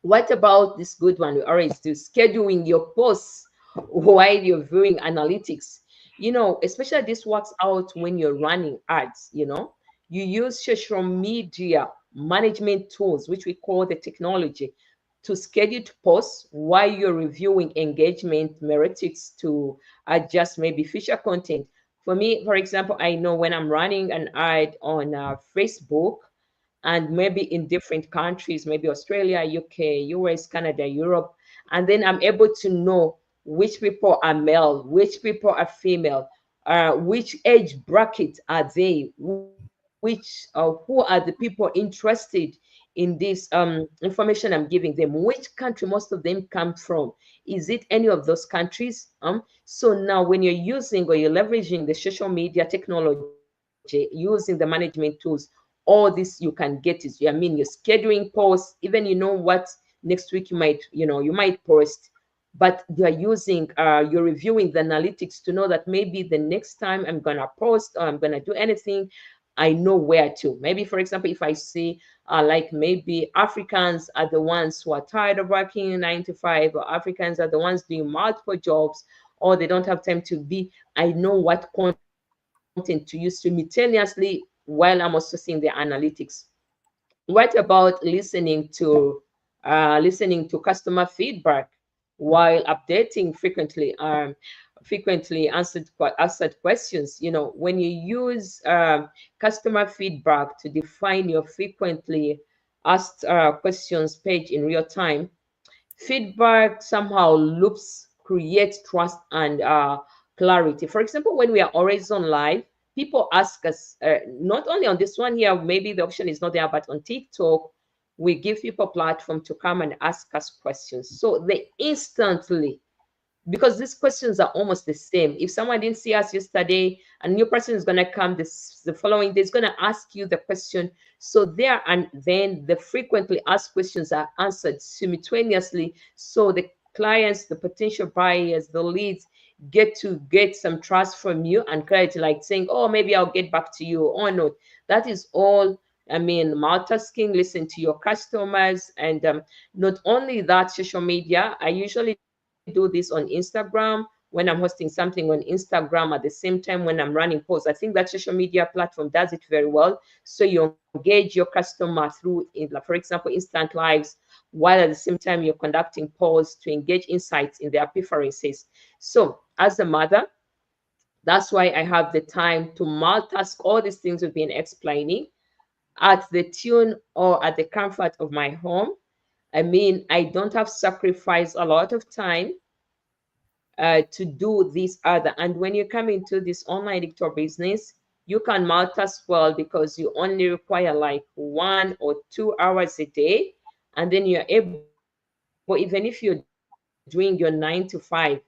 What about this good one we always do? Scheduling your posts while you're viewing analytics. You know, especially this works out when you're running ads, you know. You use social media management tools, which we call the technology, to schedule posts while you're reviewing engagement metrics to adjust maybe future content. For me, for example, I know when I'm running an ad on Facebook, and maybe in different countries, maybe Australia, UK, US, Canada, Europe. And then I'm able to know which people are male, which people are female, which age bracket are they, who are the people interested in this information I'm giving them, which country most of them come from. Is it any of those countries? So now when you're using or you're leveraging the social media technology, using the management tools, all this you can get is, I mean, you're scheduling posts, even you know what next week you might post, but you're reviewing the analytics to know that maybe the next time I'm gonna post or I'm gonna do anything, I know where to. Maybe, for example, if I see like maybe Africans are the ones who are tired of working 9 to 5, or Africans are the ones doing multiple jobs, or they don't have time to be, I know what content to use simultaneously while I'm also seeing the analytics. What about listening to customer feedback while updating frequently answered questions? You know, when you use customer feedback to define your frequently asked questions page in real time, feedback somehow loops create trust and clarity. For example, when we are always on live, people ask us, not only on this one here, maybe the option is not there, but on TikTok, we give people platform to come and ask us questions. So they instantly, because these questions are almost the same. If someone didn't see us yesterday, a new person is going to come the following day, is going to ask you the question. So there, and then the frequently asked questions are answered simultaneously. So the clients, the potential buyers, the leads get to get some trust from you and clarity, like saying, oh, maybe I'll get back to you or not. That is all. I mean, multitasking, listen to your customers. And not only that, social media, I usually do this on Instagram when I'm hosting something on Instagram at the same time when I'm running posts. I think that social media platform does it very well. So you engage your customer through, like, for example, instant lives, while at the same time you're conducting polls to engage insights in their preferences. So as a mother, that's why I have the time to multitask all these things we've been explaining at the tune or at the comfort of my home. I mean, I don't have sacrificed a lot of time to do this other. And when you come into this online digital business, you can multitask well because you only require like 1 or 2 hours a day, and then you're able, even if you're doing your 9 to 5,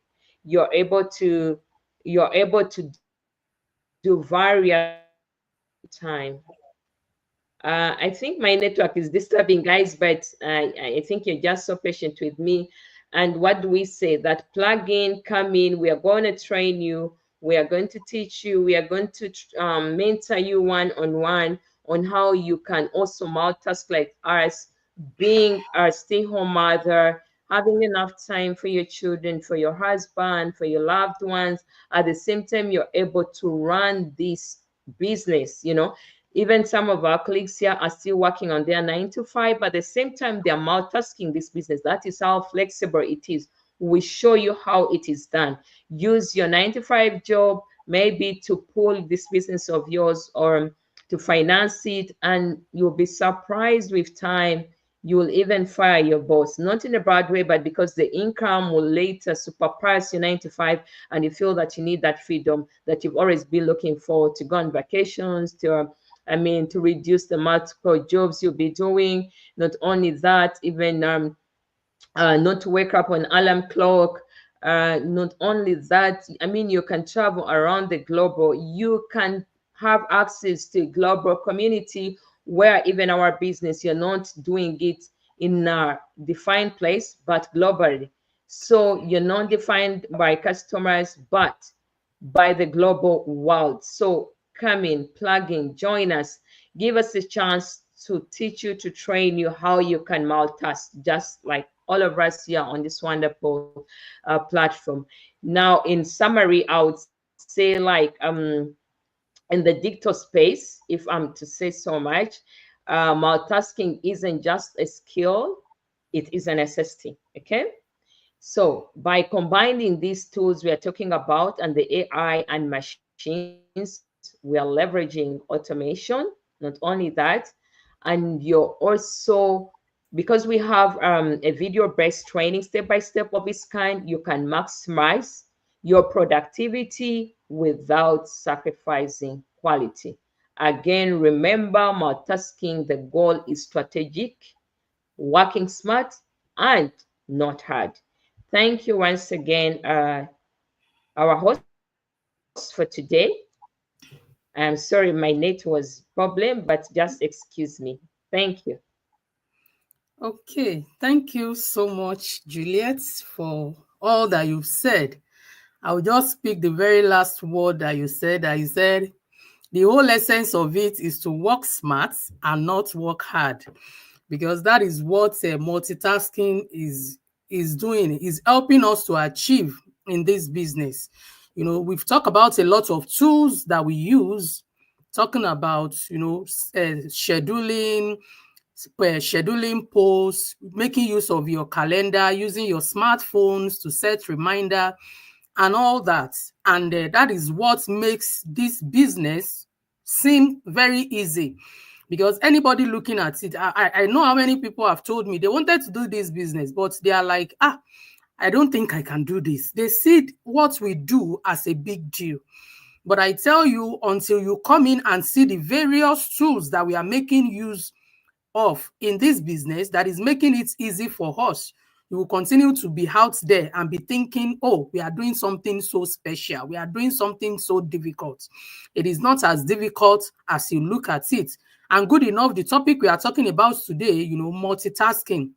you're able to do various time. I think my network is disturbing, guys, but I think you're just so patient with me. And what do we say? That plug in, come in, we are going to train you, we are going to teach you, we are going to mentor you one on how you can also multitask like us, being a stay-home mother, having enough time for your children, for your husband, for your loved ones. At the same time, you're able to run this business, you know. Even some of our colleagues here are still working on their 9 to 5, but at the same time, they're multitasking this business. That is how flexible it is. We show you how it is done. Use your 9 to 5 job, maybe to pull this business of yours or to finance it, and you'll be surprised with time. You will even fire your boss, not in a bad way, but because the income will later superpass your 9 to 5, and you feel that you need that freedom that you've always been looking for to go on vacations, to reduce the multiple jobs you'll be doing. Not only that, even not to wake up on alarm clock. Not only that, I mean, you can travel around the globe, or you can have access to global community where even our business, you're not doing it in a defined place, but globally. So you're not defined by customers, but by the global world. So come in, plug in, join us, give us a chance to teach you, to train you how you can multitask, just like all of us here on this wonderful platform. Now, in summary, I would say like in the digital space, if I'm to say so much, multitasking isn't just a skill, it is a necessity. Okay. So by combining these tools we are talking about and the AI and machines, we are leveraging automation. Not only that, and you're also, because we have a video-based training step by step of its kind, you can maximize your productivity without sacrificing quality. Again, remember, multitasking, the goal is strategic, working smart, and not hard. Thank you once again, our host for today. I'm sorry my net was problem, but just excuse me. Thank you. Okay, thank you so much, Juliet, for all that you've said. I will just pick the very last word that you said. That you said the whole essence of it is to work smart and not work hard, because that is what multitasking is doing, is helping us to achieve in this business. You know, we've talked about a lot of tools that we use, talking about, scheduling posts, making use of your calendar, using your smartphones to set reminder and all that. And that is what makes this business seem very easy, because anybody looking at it, I know how many people have told me they wanted to do this business, but they are like, I don't think I can do this. They see what we do as a big deal. But I tell you, until you come in and see the various tools that we are making use of in this business, that is making it easy for us, you will continue to be out there and be thinking, oh, we are doing something so special, we are doing something so difficult. It is not as difficult as you look at it. And good enough, the topic we are talking about today, multitasking,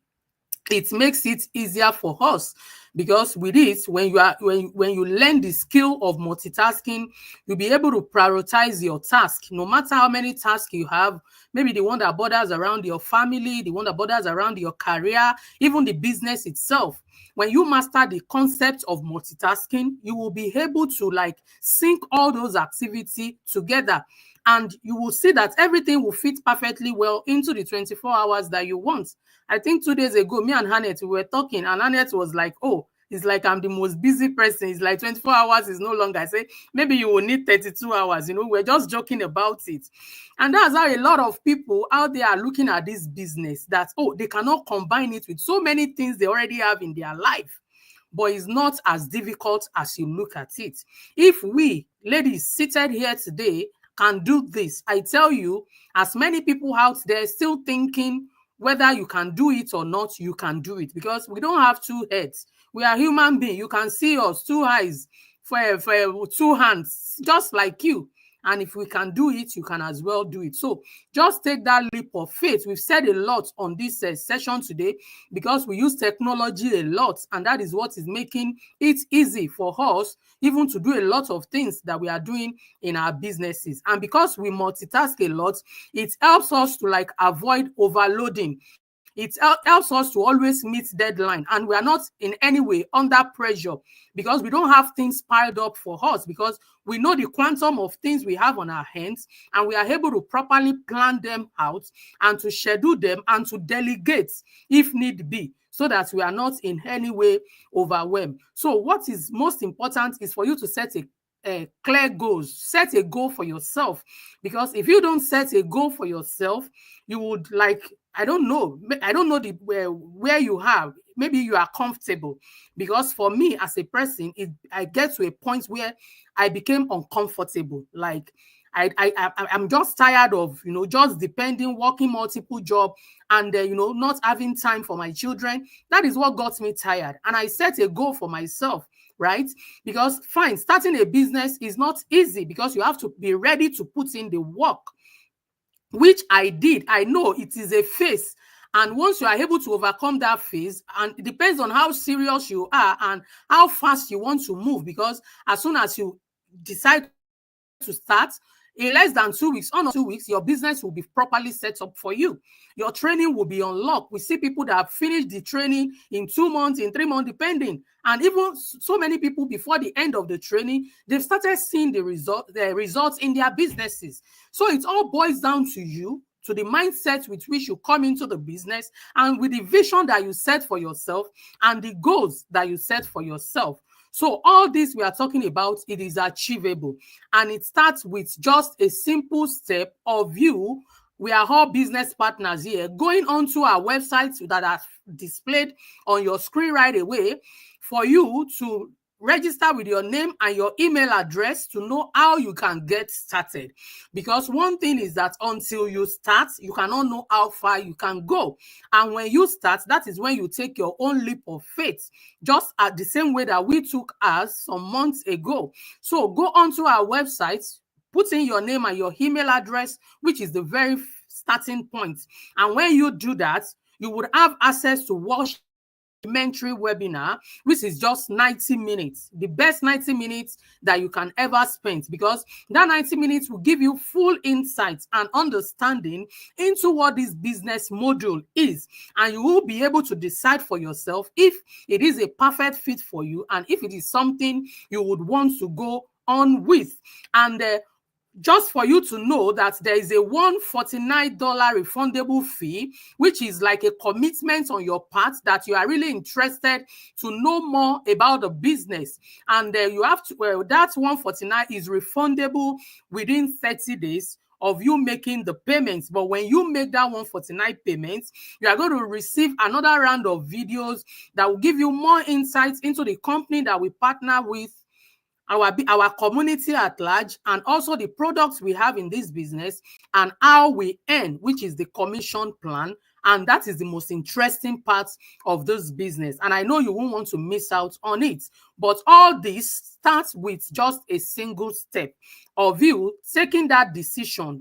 it makes it easier for us, because with it, when you learn the skill of multitasking, you'll be able to prioritize your task, no matter how many tasks you have. Maybe the one that borders around your family, the one that borders around your career, even the business itself. When you master the concept of multitasking, you will be able to like sync all those activities together, and you will see that everything will fit perfectly well into the 24 hours that you want. I think 2 days ago, me and Hannett, we were talking, and Hannett was like, oh, it's like I'm the most busy person. It's like 24 hours is no longer. I say, maybe you will need 32 hours. We're just joking about it. And that's how a lot of people out there are looking at this business, that, oh, they cannot combine it with so many things they already have in their life. But it's not as difficult as you look at it. If we, ladies seated here today, can do this, I tell you, as many people out there still thinking whether you can do it or not, you can do it, because we don't have two heads. We are human beings. You can see us, two eyes, for two hands, just like you. And if we can do it, you can as well do it. So just take that leap of faith. We've said a lot on this session today, because we use technology a lot, and that is what is making it easy for us even to do a lot of things that we are doing in our businesses. And because we multitask a lot, it helps us to like avoid overloading. It helps us to always meet deadline, and we are not in any way under pressure, because we don't have things piled up for us, because we know the quantum of things we have on our hands, and we are able to properly plan them out and to schedule them and to delegate if need be, so that we are not in any way overwhelmed. So what is most important is for you to set a clear goals. Set a goal for yourself, because if you don't set a goal for yourself, you would like, I don't know the where you have, maybe you are comfortable, because for me as a person, I get to a point where I became uncomfortable. Like I'm just tired of just depending, working multiple jobs, and not having time for my children. That is what got me tired, and I set a goal for myself right? Because fine, starting a business is not easy because you have to be ready to put in the work, which I did. I know it is a phase. And once you are able to overcome that phase, and it depends on how serious you are and how fast you want to move, because as soon as you decide to start, in less than 2 weeks, under 2 weeks, your business will be properly set up for you. Your training will be unlocked. We see people that have finished the training in 2 months, in 3 months, depending. And even so many people before the end of the training, they've started seeing the results in their businesses. So it all boils down to you, to the mindset with which you come into the business, and with the vision that you set for yourself and the goals that you set for yourself. So all this we are talking about, it is achievable. And it starts with just a simple step of you. We are all business partners here. Going onto our websites that are displayed on your screen right away, for you to register with your name and your email address to know how you can get started. Because one thing is that until you start, you cannot know how far you can go. And when you start, that is when you take your own leap of faith, just at the same way that we took ours some months ago. So go onto our website, put in your name and your email address, which is the very starting point. And when you do that, you would have access to watch complimentary webinar, which is just 90 minutes, the best 90 minutes that you can ever spend, because that 90 minutes will give you full insight and understanding into what this business module is, and you will be able to decide for yourself if it is a perfect fit for you and if it is something you would want to go on with. And just for you to know that there is a $149 refundable fee, which is like a commitment on your part that you are really interested to know more about the business. And you have to, that $149 is refundable within 30 days of you making the payments. But when you make that $149 payments, you are going to receive another round of videos that will give you more insights into the company that we partner with, our community at large, and also the products we have in this business and how we earn, which is the commission plan. And that is the most interesting part of this business. And I know you won't want to miss out on it. But all this starts with just a single step of you taking that decision,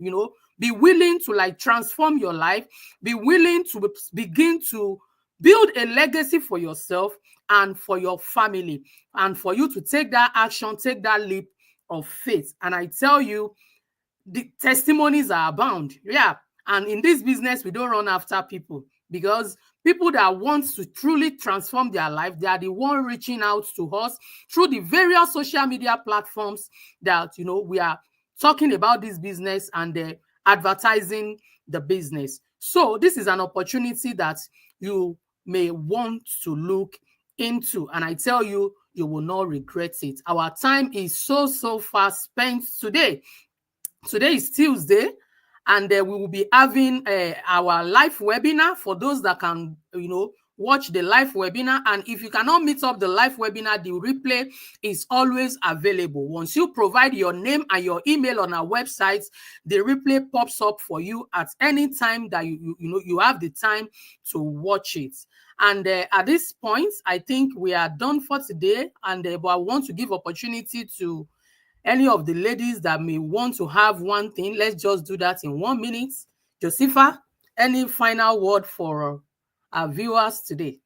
be willing to like transform your life, be willing to begin to build a legacy for yourself and for your family, and for you to take that action, take that leap of faith. And I tell you, the testimonies are abound. Yeah. And in this business, we don't run after people, because people that want to truly transform their life, they are the one reaching out to us through the various social media platforms that, we are talking about this business and advertising the business. So this is an opportunity that you may want to look into. And I tell you, you will not regret it. Our time is so fast spent today. Today is Tuesday, and we will be having our live webinar for those that can, watch the live webinar. And if you cannot meet up the live webinar, the replay is always available. Once you provide your name and your email on our website, the replay pops up for you at any time that you have the time to watch it. And at this point, I think we are done for today. And but I want to give opportunity to any of the ladies that may want to have one thing. Let's just do that in 1 minute. Josefa, any final word for our viewers today?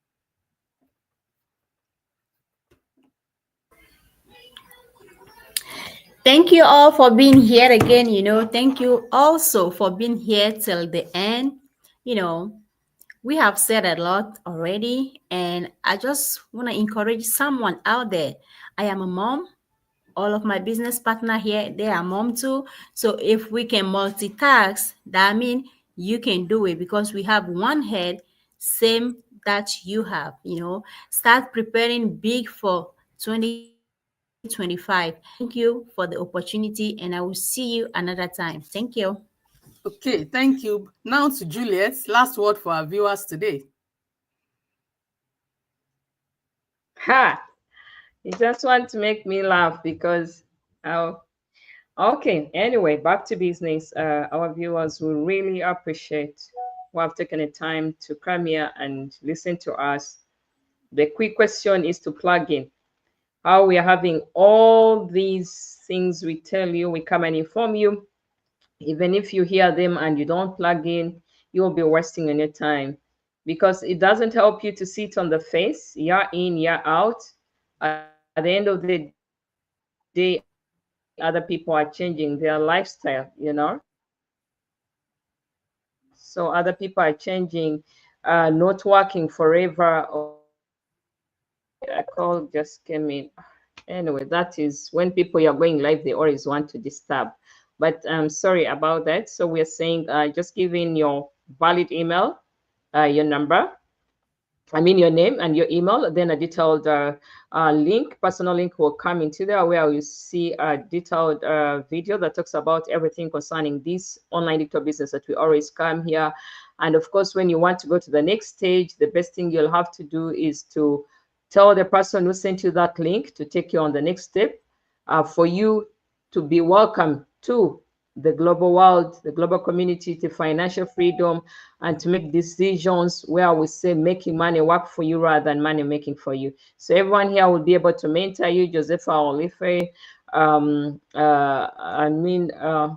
Thank you all for being here again. Thank you also for being here till the end. We have said a lot already, and I just want to encourage someone out there. I am a mom. All of my business partner here, they are mom too. So if we can multitask, that means you can do it, because we have one head, same that you have. Start preparing big for 2025. Thank you for the opportunity, and I will see you another time. Thank you. Okay, thank you. Now to Juliet, last word for our viewers today. Ha! You just want to make me laugh because, okay. Anyway, back to business. Our viewers will really appreciate who have taken the time to come here and listen to us. The quick question is to plug in. how we are having all these things we tell you, we come and inform you. Even if you hear them and you don't plug in, you'll be wasting on your time, because it doesn't help you to sit on the face, year in, year out. At the end of the day, other people are changing their lifestyle, so other people are changing, not working forever, or I call just came in. Anyway, that is when people are going live, they always want to disturb. But I'm sorry about that. So we are saying, just give in your valid email, your number, I mean your name and your email, then a detailed link, personal link will come into there where you see a detailed video that talks about everything concerning this online digital business that we always come here. And of course, when you want to go to the next stage, the best thing you'll have to do is to tell the person who sent you that link to take you on the next step, for you to be welcome to the global world, the global community, to financial freedom, and to make decisions where we say making money work for you rather than money making for you. So everyone here will be able to mentor you, Josepha Olife,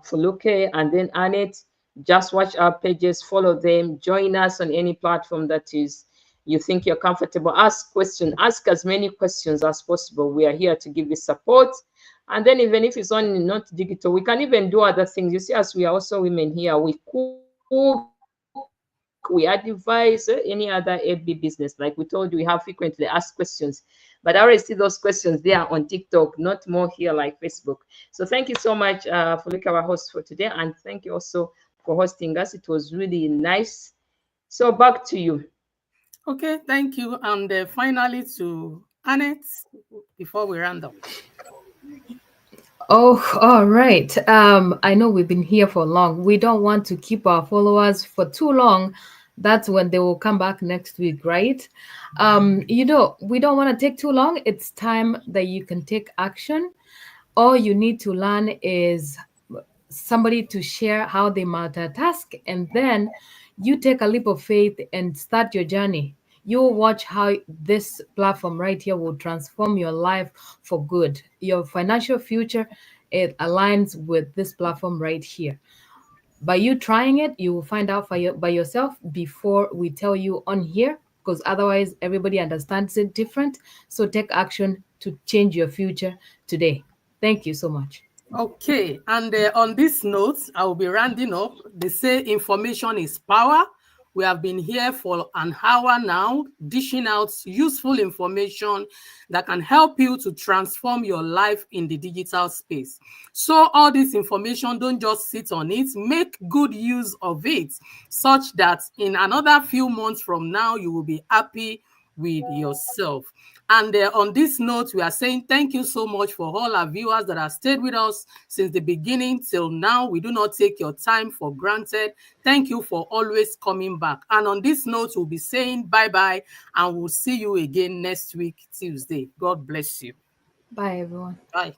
Fuluke, and then Annette. Just watch our pages, follow them, join us on any platform that is you think you're comfortable. Ask questions, ask as many questions as possible. We are here to give you support. And then even if it's only not digital, we can even do other things. You see, as we are also women here, we cook, we advise any other AB business. Like we told you, we have frequently asked questions. But I already see those questions there on TikTok, not more here like Facebook. So thank you so much for looking our host for today. And thank you also for hosting us. It was really nice. So back to you. Okay, thank you. And finally to Annette before we round up. Oh, all right. I know we've been here for long. We don't want to keep our followers for too long. That's when they will come back next week, right? We don't want to take too long. It's time that you can take action. All you need to learn is somebody to share how they multitask, and then you take a leap of faith and start your journey. You'll watch how this platform right here will transform your life for good. Your financial future, it aligns with this platform right here. By you trying it, you will find out by yourself before we tell you on here, because otherwise everybody understands it different. So take action to change your future today. Thank you so much. Okay, and on this note, I will be rounding up. They say information is power. We have been here for an hour now, dishing out useful information that can help you to transform your life in the digital space. So all this information, don't just sit on it, make good use of it, such that in another few months from now, you will be happy with yourself. And on this note, we are saying thank you so much for all our viewers that have stayed with us since the beginning till now. We do not take your time for granted. Thank you for always coming back. And on this note, we'll be saying bye-bye, and we'll see you again next week, Tuesday. God bless you. Bye, everyone. Bye.